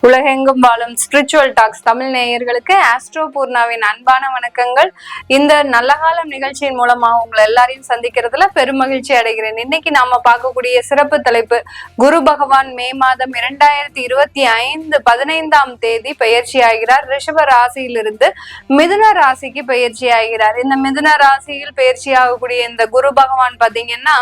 உலகெங்கும் வாழும் spiritual tax Tamil நேயர்களுக்கு ஆஸ்ட்ரோ பூர்ணாவின் அன்பான வணக்கங்கள். இந்த நல்ல காலம் நிகழ்ச்சியின் மூலமா உங்களை எல்லாரையும் சந்திக்கிறதுல பெருமகிழ்ச்சி அடைகிறேன். இன்னைக்கு நாம பார்க்கக்கூடிய சிறப்பு தலைப்பு, குரு பகவான் மே மாதம் 2025 15ஆம் தேதி பயிற்சி ஆகிறார். ரிஷப ராசியிலிருந்து மிதுன ராசிக்கு பயிற்சி ஆகிறார். இந்த மிதுன ராசியில் பயிற்சி ஆகக்கூடிய இந்த குரு பகவான் பாத்தீங்கன்னா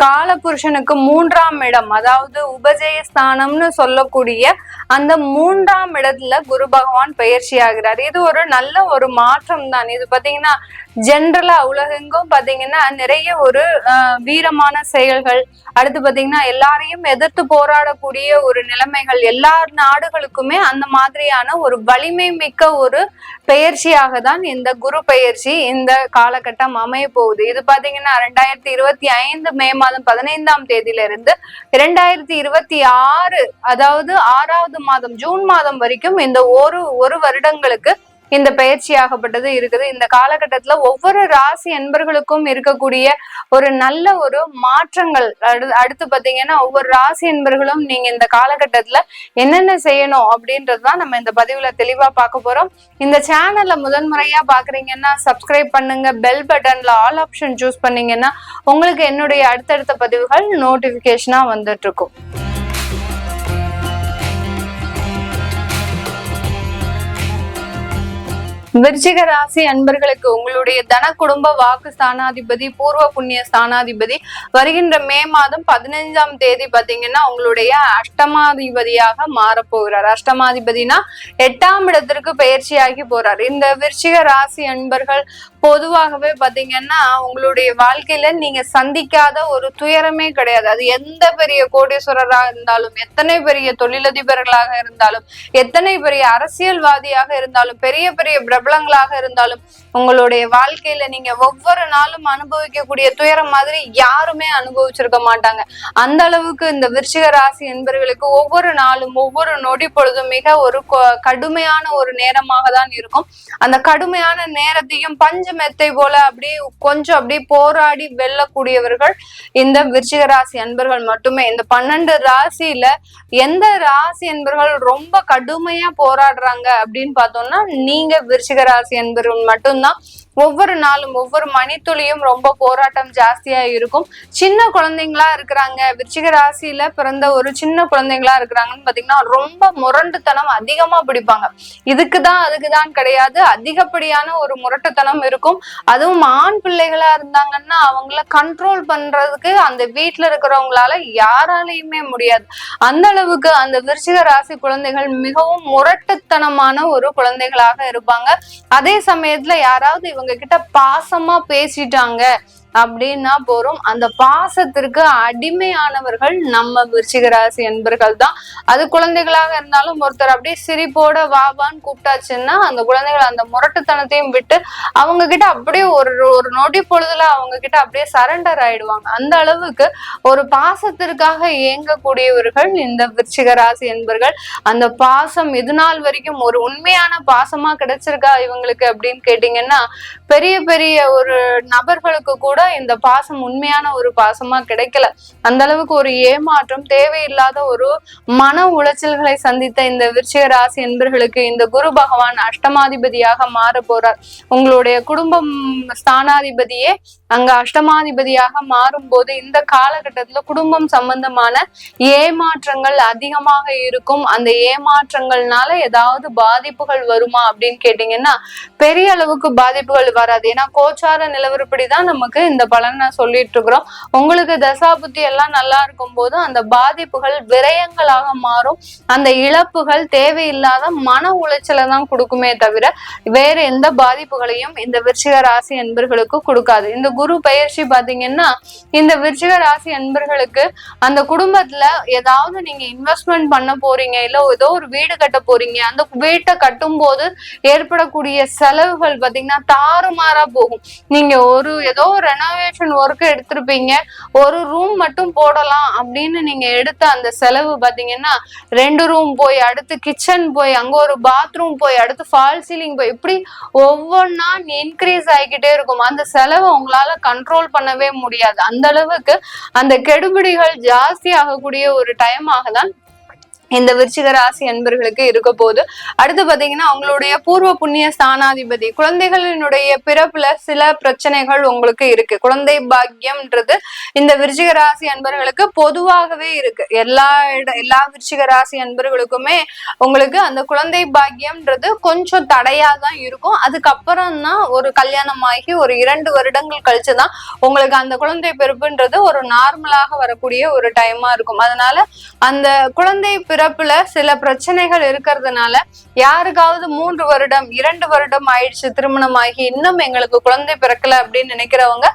காலபுருஷனுக்கு 3ஆம் இடம், அதாவது உபஜயஸ்தானம்னு சொல்லக்கூடிய அந்த 3ஆம் இடத்துல குரு பகவான் பயிற்சி ஆகிறார். இது ஒரு நல்ல ஒரு மாற்றம் தான். இது பாத்தீங்கன்னா ஜென்ரலா உலகெங்கும் பாத்தீங்கன்னா நிறைய ஒரு வீரமான செயல்கள், அடுத்து பாத்தீங்கன்னா எல்லாரையும் எதிர்த்து போராடக்கூடிய ஒரு நிலைமைகள், எல்லா நாடுகளுக்குமே அந்த மாதிரியான ஒரு வலிமை மிக்க ஒரு பெயர்ச்சியாக தான் இந்த குரு பெயர்ச்சி இந்த காலகட்டம் அமைய போகுது. இது பாத்தீங்கன்னா 2025 மே மாதம் 15ஆம் தேதியிலிருந்து 2026 அதாவது 6வது மாதம் ஜூன் மாதம் வரைக்கும் இந்த ஒரு வருடங்களுக்கு இந்த பயிற்சியாகப்பட்டது இருக்குது. இந்த காலகட்டத்துல ஒவ்வொரு ராசி அன்பர்களுக்கும் இருக்கக்கூடிய ஒரு நல்ல ஒரு மாற்றங்கள், அடுத்து பாத்தீங்கன்னா ஒவ்வொரு ராசி அன்பர்களும் நீங்க இந்த காலகட்டத்துல என்னென்ன செய்யணும் அப்படின்றதுதான் நம்ம இந்த பதிவுல தெளிவா பார்க்க போறோம். இந்த சேனல்ல முதன்முறையா பாக்குறீங்கன்னா சப்ஸ்கிரைப் பண்ணுங்க, பெல் பட்டன்ல ஆல் ஆப்ஷன் சூஸ் பண்ணீங்கன்னா உங்களுக்கு என்னுடைய அடுத்தடுத்த பதிவுகள் நோட்டிபிகேஷனா வந்துட்டு இருக்கும். விருச்சிக ராசி அன்பர்களுக்கு உங்களுடைய தன குடும்ப வாக்கு ஸ்தானாதிபதி, பூர்வ புண்ணிய ஸ்தானாதிபதி வருகின்ற மே மாதம் 15ஆம் தேதி பாத்தீங்கன்னா உங்களுடைய அஷ்டமாதிபதியாக மாறப்போகிறார். அஷ்டமாதிபதினா 8ஆம் இடத்திற்கு பயிற்சியாகி போறார். இந்த விருச்சிக ராசி அன்பர்கள் பொதுவாகவே பாத்தீங்கன்னா உங்களுடைய வாழ்க்கையில நீங்க சந்திக்காத ஒரு துயரமே கிடையாது. அது எந்த பெரிய கோடீஸ்வரராக இருந்தாலும், எத்தனை பெரிய தொழிலதிபர்களாக இருந்தாலும், எத்தனை பெரிய அரசியல்வாதியாக இருந்தாலும், பெரிய பெரிய பிரபலங்களாக இருந்தாலும், உங்களுடைய வாழ்க்கையில நீங்க ஒவ்வொரு நாளும் அனுபவிக்கக்கூடிய துயரம் மாதிரி யாருமே அனுபவிச்சிருக்க மாட்டாங்க. அந்த அளவுக்கு இந்த விருச்சிக ராசி என்பவர்களுக்கு ஒவ்வொரு நாளும் ஒவ்வொரு நொடி பொழுதும் மிக ஒரு கடுமையான ஒரு நேரமாக தான் இருக்கும். அந்த கடுமையான நேரத்தையும் பஞ்சு மெத்தை போல அப்படியே கொஞ்சம் அப்படியே போராடி வெல்லக்கூடியவர்கள் இந்த விருச்சிக ராசி அன்பர்கள் மட்டுமே. இந்த 12 ராசியில எந்த ராசி அன்பர்கள் ரொம்ப கடுமையா போராடுறாங்க அப்படின்னு பார்த்தோம்னா நீங்க விருச்சிக ராசி அன்பர்கள் மட்டும்தான். ஒவ்வொரு நாளும் ஒவ்வொரு மணித்துளியும் ரொம்ப போராட்டம் ஜாஸ்தியா இருக்கும். சின்ன குழந்தைங்களா இருக்கிறாங்க, விருச்சிக ராசியில பிறந்த ஒரு சின்ன குழந்தைங்களா இருக்கிறாங்கன்னு பாத்தீங்கன்னா ரொம்ப முரண்டுத்தனம் அதிகமா பிடிப்பாங்க. அதுக்குதான் கிடையாது, அதிகப்படியான ஒரு முரட்டுத்தனம் இருக்கும். அதுவும் ஆண் பிள்ளைகளா இருந்தாங்கன்னா அவங்கள கண்ட்ரோல் பண்றதுக்கு அந்த வீட்டுல இருக்கிறவங்களால யாராலையுமே முடியாது. அந்த அளவுக்கு அந்த விருச்சிக ராசி குழந்தைகள் மிகவும் முரட்டுத்தனமான ஒரு குழந்தைகளாக இருப்பாங்க. அதே சமயத்துல யாராவது இவங்க கிட்ட பாசமா பேசிட்டாங்க அப்படின்னா போறோம், அந்த பாசத்திற்கு அடிமையானவர்கள் நம்ம விருச்சிக ராசி என்பர்கள் தான். அது குழந்தைகளாக இருந்தாலும் ஒருத்தர் அப்படியே சிரிப்போட வாவான்னு கூப்பிட்டாச்சுன்னா அந்த குழந்தைகள் அந்த முரட்டுத்தனத்தையும் விட்டு அவங்க கிட்ட அப்படியே ஒரு நொடி பொழுதுல அவங்க கிட்ட அப்படியே சரண்டர் ஆயிடுவாங்க. அந்த அளவுக்கு ஒரு பாசத்திற்காக இயங்கக்கூடியவர்கள் இந்த விருச்சிக ராசி என்பர்கள். அந்த பாசம் இது நாள் வரைக்கும் ஒரு உண்மையான பாசமா கிடைச்சிருக்கா இவங்களுக்கு அப்படின்னு கேட்டீங்கன்னா பெரிய பெரிய ஒரு நபர்களுக்கு கூட இந்த பாசம் உண்மையான ஒரு பாசமா கிடைக்கல. அந்த அளவுக்கு ஒரு ஏமாற்றம், தேவையில்லாத ஒரு மன உளைச்சல்களை சந்தித்த இந்த விருச்சிக ராசி என்பர்களுக்கு இந்த குரு பகவான் அஷ்டமாதிபதியாக மாற போறார். உங்களுடைய குடும்பம் ஸ்தானாதிபதியே அங்க அஷ்டமாதிபதியாக மாறும் போது இந்த காலகட்டத்துல குடும்பம் சம்பந்தமான ஏமாற்றங்கள் அதிகமாக இருக்கும். அந்த ஏமாற்றங்கள்னால ஏதாவது பாதிப்புகள் வருமா அப்படின்னு கேட்டீங்கன்னா பெரிய அளவுக்கு பாதிப்புகள் வராது. ஏன்னா கோச்சார நிலவரப்படிதான் நமக்கு இந்த பலனை சொல்லிட்டு இருக்கிறோம். உங்களுக்கு தசாபுத்தி எல்லாம் நல்லா இருக்கும் போது அந்த பாதிப்புகள் விரயங்களாக மாறும். அந்த இழப்புகள் தேவையில்லாத மன உளைச்சலை தான் கொடுக்குமே தவிர வேற எந்த பாதிப்புகளையும் இந்த விருச்சிக ராசி அன்பர்களுக்கு கொடுக்காது. இந்த குரு பயிற்சி பாத்தீங்கன்னா இந்த விருச்சிக ராசி அன்பர்களுக்கு அந்த குடும்பத்துல ஏதாவது நீங்க இன்வெஸ்ட்மெண்ட் பண்ண போறீங்க, இல்ல ஏதோ ஒரு வீடு கட்ட போறீங்க, அந்த வீட்டை கட்டும் போது ஏற்படக்கூடிய செலவுகள் பாத்தீங்கன்னா தாறுமாறா போகும். நீங்க ஏதோ ரெனோவேஷன் ஒர்க் எடுத்திருப்பீங்க, ஒரு ரூம் மட்டும் போடலாம் அப்படின்னு நீங்க எடுத்த அந்த செலவு பாத்தீங்கன்னா 2 ரூம் போய், அடுத்து கிச்சன் போய், அங்க ஒரு பாத்ரூம் போய், அடுத்து ஃபால் சீலிங் போய், இப்படி ஒவ்வொன்னா இன்க்ரீஸ் ஆகிக்கிட்டே இருக்கும். அந்த செலவு உங்களால கண்ட்ரோல் பண்ணவே முடியாது. அந்த அளவுக்கு அந்த கெடுபிடிகள் ஜாஸ்தி ஆகக்கூடிய ஒரு டைமாக தான் இந்த விருச்சிக ராசி அன்பர்களுக்கு இருக்க போது. அடுத்து பாத்தீங்கன்னா அவங்களுடைய பூர்வ புண்ணிய ஸ்தானாதிபதி குழந்தைகளினுடைய பிறப்புல சில பிரச்சனைகள் உங்களுக்கு இருக்கு. குழந்தை பாக்கியம்ன்றது இந்த விருச்சிக ராசி அன்பர்களுக்கு பொதுவாகவே இருக்கு. எல்லா விருச்சிக ராசி அன்பர்களுக்குமே உங்களுக்கு அந்த குழந்தை பாக்கியம்ன்றது கொஞ்சம் தடையா தான் இருக்கும். அதுக்கப்புறம் தான் ஒரு கல்யாணம் ஆகி ஒரு 2 வருடங்கள் கழிச்சுதான் உங்களுக்கு அந்த குழந்தை பிறப்புன்றது ஒரு நார்மலாக வரக்கூடிய ஒரு டைமா இருக்கும். அதனால அந்த குழந்தை பிறப்புல சில பிரச்சனைகள் இருக்கிறதுனால யாருக்காவது 3 வருடம் 2 வருடம் ஆயிடுச்சு திருமணமாகி இன்னும் எங்களுக்கு குழந்தை பிறக்கல அப்படின்னு நினைக்கிறவங்க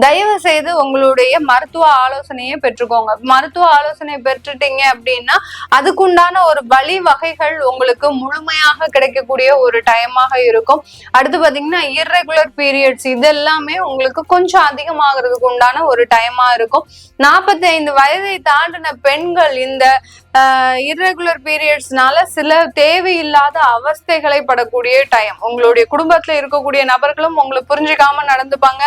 தயவு செய்து உங்களுடைய மருத்துவ ஆலோசனையை பெற்றுக்கோங்க. மருத்துவ ஆலோசனை பெற்றுட்டீங்க அப்படின்னா அதுக்குண்டான ஒரு வழி வகைகள் உங்களுக்கு முழுமையாக கிடைக்கக்கூடிய ஒரு டைமாக இருக்கும். அடுத்து பாத்தீங்கன்னா இர்ரெகுலர் பீரியட்ஸ் இது எல்லாமே உங்களுக்கு கொஞ்சம் அதிகமாகிறதுக்கு உண்டான ஒரு டைமா இருக்கும். 45 வயதை தாண்டின பெண்கள் இந்த இர்ரெகுலர் பீரியட்ஸ்னால சில தேவையில்லாத அவஸ்தைகளை படக்கூடிய டைம். உங்களுடைய குடும்பத்துல இருக்கக்கூடிய நபர்களும் உங்களை புரிஞ்சுக்காம நடந்துப்பாங்க.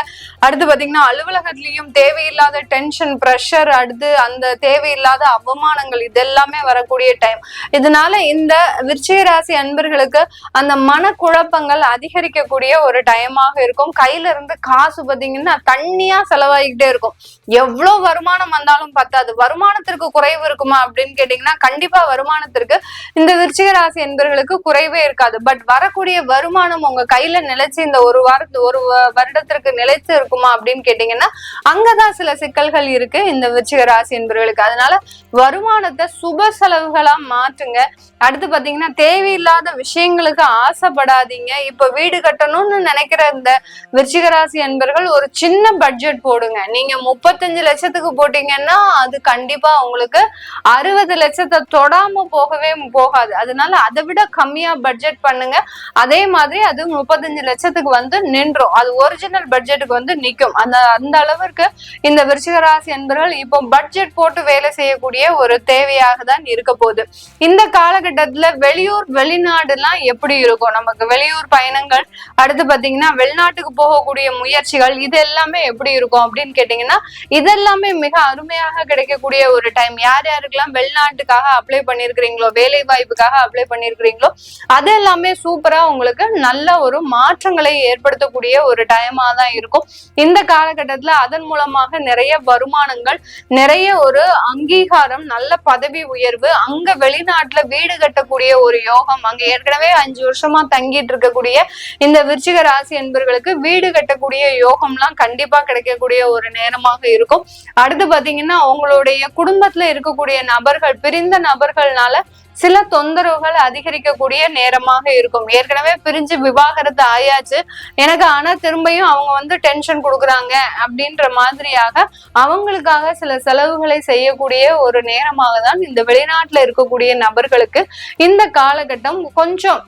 அடுத்து பாத்தீங்கன்னா அலுவலகத்திலயும் தேவையில்லாத டென்ஷன் பிரஷர், அடுத்து அந்த தேவையில்லாத அவமானங்கள் இதெல்லாமே வரக்கூடிய டைம். இதனால இந்த விருச்சிக ராசி அன்பர்களுக்கு அந்த மனக்குழப்பங்கள் அதிகரிக்கக்கூடிய ஒரு டைமாக இருக்கும். கையில இருந்து காசு பாத்தீங்கன்னா தண்ணியா செலவாகிக்கிட்டே இருக்கும். எவ்வளவு வருமானம் வந்தாலும் பத்தாது. வருமானத்திற்கு குறைவு இருக்குமா அப்படின்னு கேட்டீங்கன்னா கண்டிப்பா வருமானத்திற்கு இந்த விருச்சிக ராசி என்பவர்களுக்கு குறைவே இருக்காது. பட் வரக்கூடிய வருமானம் உங்க கையில நிலைச்சு இந்த ஒரு வருடத்திற்கு நிலைச்சு இருக்குமா அப்படின்னு கேட்டீங்கன்னா அங்கதான் சில சிக்கல்கள் இருக்கு இந்த விருச்சிக ராசி என்பவர்களுக்கு. அதனால வருமானத்தை சுப செலவுகளா மாற்றுங்க. அடுத்து பாத்தீங்கன்னா தேவையில்லாத விஷயங்களுக்கு ஆசைப்படாதீங்க. இப்ப வீடு கட்டணும்னு நினைக்கிற இந்த விருச்சிக ராசி என்பவர்கள் ஒரு சின்ன பட்ஜெட் போடுங்க. நீங்க 35 லட்சத்துக்கு போட்டீங்கன்னா அது கண்டிப்பா உங்களுக்கு 60 லட்சத்தை தொடாம போகவே போகாது. அதனால அதை விட கம்மியா பட்ஜெட் பண்ணுங்க. அதே மாதிரி அது 35 லட்சத்துக்கு வந்து நின்றும். அது ஒரிஜினல் பட்ஜெட்டுக்கு வந்து நிக்கும். அந்த அளவிற்கு இந்த விருச்சிக ராசி என்பவர்கள் இப்போ பட்ஜெட் போட்டு வேலை செய்யக்கூடிய ஒரு தேவையாக தான் இருக்க போகுது. இந்த காலகட்டத்துல வெளியூர் வெளிநாடு எல்லாம் எப்படி இருக்கும், நமக்கு வெளியூர் பயணங்கள், அடுத்து பாத்தீங்கன்னா வெளிநாட்டுக்கு போகக்கூடிய முயற்சிகள், இது எல்லாமே எப்படி இருக்கும் அப்படின்னு கேட்டீங்கன்னா இதெல்லாமே மிக அருமையாக கிடைக்கக்கூடிய ஒரு டைம். யார் யாருக்கெல்லாம் வெளிநாட்டுக்காக அப்ளை பண்ணிருக்கிறீங்களோ, வேலை வாய்ப்புக்காக அப்ளை பண்ணிருக்கிறீங்களோ அது எல்லாமே சூப்பரா உங்களுக்கு நல்ல ஒரு மாற்றங்களை ஏற்படுத்தக்கூடிய ஒரு டைமா தான் இருக்கும். இந்த காலகட்டத்துல அதன் மூலமாக நிறைய வருமானங்கள், நிறைய ஒரு அங்கீகாரம், நல்ல பதவி உயர்வு, அங்க வெளிநாட்டுல வீடு கட்டக்கூடிய ஒரு யோகம், அங்க ஏற்கனவே 5 வருஷமா தங்கிட்டு இருக்கக்கூடிய இந்த விருச்சிக ராசி என்பவர்களுக்கு வீடு கட்டக்கூடிய யோகம்லாம் கண்டிப்பா கிடைக்கக்கூடிய ஒரு நேரமாக இருக்கும். அடுத்து பாத்தீங்கன்னா உங்களுடைய குடும்பத்துல இருக்கக்கூடிய நபர்கள், பிரிந்த நபர்கள்னால சில தொந்தரவுகள் அதிகரிக்கக்கூடிய நேரமாக இருக்கும். ஏற்கனவே பிரிஞ்சு விவாகரத்து ஆயாச்சு எனக்கு, ஆனா திரும்பியும் அவங்க வந்து டென்ஷன் கொடுக்குறாங்க அப்படின்ற மாதிரியாக அவங்களுக்காக சில செலவுகளை செய்யக்கூடிய ஒரு நேரமாக தான் இந்த வெளிநாட்டுல இருக்கக்கூடிய நபர்களுக்கு இந்த காலகட்டம் கொஞ்சம்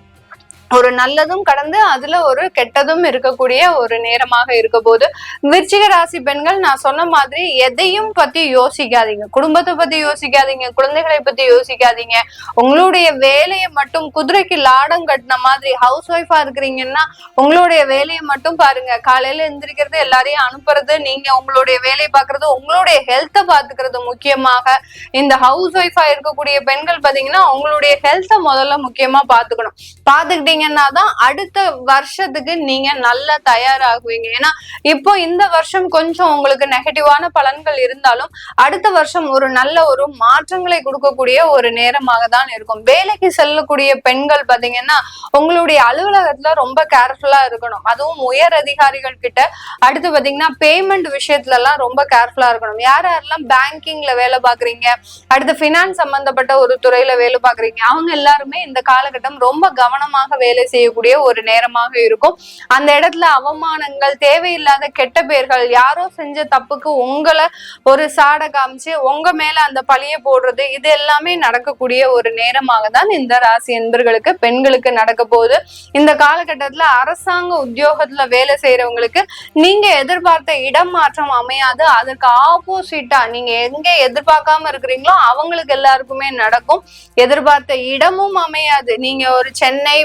ஒரு நல்லதும் கடந்து அதுல ஒரு கெட்டதும் இருக்கக்கூடிய ஒரு நேரமாக இருக்க போது. விருச்சிக ராசி பெண்கள் நான் சொன்ன மாதிரி எதையும் பத்தி யோசிக்காதீங்க. குடும்பத்தை பத்தி யோசிக்காதீங்க, குழந்தைகளை பத்தி யோசிக்காதீங்க. உங்களுடைய வேலையை மட்டும், குதிரைக்கு லாடம் கட்டின மாதிரி ஹவுஸ் ஒய்ஃபா இருக்கிறீங்கன்னா உங்களுடைய வேலையை மட்டும் பாருங்க. காலையில எந்திரிக்கிறது, எல்லாரையும் அனுப்புறது, நீங்க உங்களுடைய வேலையை பாக்குறது, உங்களுடைய ஹெல்த்தை பாத்துக்கிறது. முக்கியமாக இந்த ஹவுஸ் ஒய்ஃபா இருக்கக்கூடிய பெண்கள் பாத்தீங்கன்னா உங்களுடைய ஹெல்த்தை முதல்ல முக்கியமா பாத்துக்கணும். பாத்துக்கிட்டீங்க தான் அடுத்த வருஷத்துக்கு நீங்க நல்லா தயாராகுவீங்க. ஏன்னா இப்போ இந்த வருஷம் கொஞ்சம் உங்களுக்கு நெகட்டிவான பலன்கள் இருந்தாலும் அடுத்த வருஷம் ஒரு நல்ல ஒரு மாற்றங்களை கொடுக்கக்கூடிய ஒரு நேரமாக தான் இருக்கும். வேலைக்கு செல்லக்கூடிய பெண்கள் பாத்தீங்கன்னா உங்களுடைய அலுவலகத்துல ரொம்ப கேர்ஃபுல்லா இருக்கணும். அதுவும் உயர் அதிகாரிகள் கிட்ட. அடுத்து பாத்தீங்கன்னா பேமெண்ட் விஷயத்துல எல்லாம் ரொம்ப கேர்ஃபுல்லா இருக்கணும். யாரெல்லாம் பேங்கிங்ல வேலை பாக்குறீங்க, அடுத்து பினான்ஸ் சம்பந்தப்பட்ட ஒரு துறையில வேலை பாக்குறீங்க, அவங்க எல்லாருமே இந்த காலகட்டம் ரொம்ப கவனமாக வேலை செய்யக்கூடிய ஒரு நேரமாக இருக்கும். அந்த இடத்துல அவமானங்கள், தேவையில்லாத கெட்ட பேர்கள், யாரோ செஞ்ச தப்புக்கு உங்களை ஒரு சாடை காமிச்சு உங்க மேல அந்த பழிய போடுறது, இது எல்லாமே நடக்கக்கூடிய ஒரு நேரமாக தான் இந்த ராசி என்பர்களுக்கு பெண்களுக்கு நடக்க போகுது. இந்த காலகட்டத்துல அரசாங்க உத்தியோகத்துல வேலை செய்யறவங்களுக்கு நீங்க எதிர்பார்த்த இடம் மாற்றம் அமையாது. அதுக்கு ஆப்போசிட்டா நீங்க எங்க எதிர்பார்க்காம இருக்கிறீங்களோ அவங்களுக்கு எல்லாருக்குமே நடக்கும். எதிர்பார்த்த இடமும் அமையாது. நீங்க ஒரு சென்னை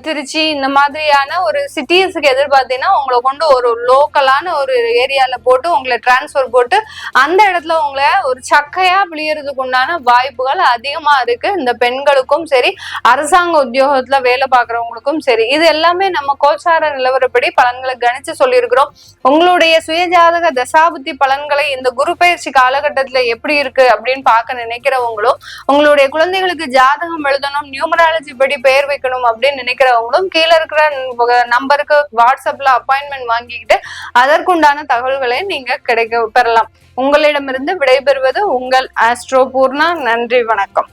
திருச்சி இந்த மாதிரியான ஒரு சிட்டிஸ்க்கு எதிர்பார்த்தீங்கன்னா உங்களை கொண்டு ஒரு லோக்கலான ஒரு ஏரியால போட்டு உங்களை டிரான்ஸ்பர் போட்டு அந்த இடத்துல உங்களை ஒரு சக்கையா பிழியறதுக்கு உண்டான வாய்ப்புகள் அதிகமா இருக்கு. இந்த பெண்களுக்கும் சரி, அரசாங்க உத்தியோகத்துல வேலை பார்க்கறவங்களுக்கும் சரி, இது எல்லாமே நம்ம கோச்சார நிலவரப்படி பலன்களை கணிச்சு சொல்லியிருக்கிறோம். உங்களுடைய சுயஜாதக தசாபுத்தி பலன்களை இந்த குரு பயிற்சி காலகட்டத்துல எப்படி இருக்கு அப்படின்னு பார்க்க நினைக்கிறவங்களும், உங்களுடைய குழந்தைகளுக்கு ஜாதகம் எழுதணும், நியூமராலஜி படி பெயர் வைக்கணும் அப்படின்னு நினைக்கிறவங்களும் கீழே இருக்கிற நம்பருக்கு வாட்ஸ்அப்ல அப்பாயின்மெண்ட் வாங்கிக்கிட்டு அதற்குண்டான தகவல்களை நீங்க பெறலாம். உங்களிடமிருந்து விடைபெறுவது உங்கள் ஆஸ்ட்ரோ பூர்ணா. நன்றி, வணக்கம்.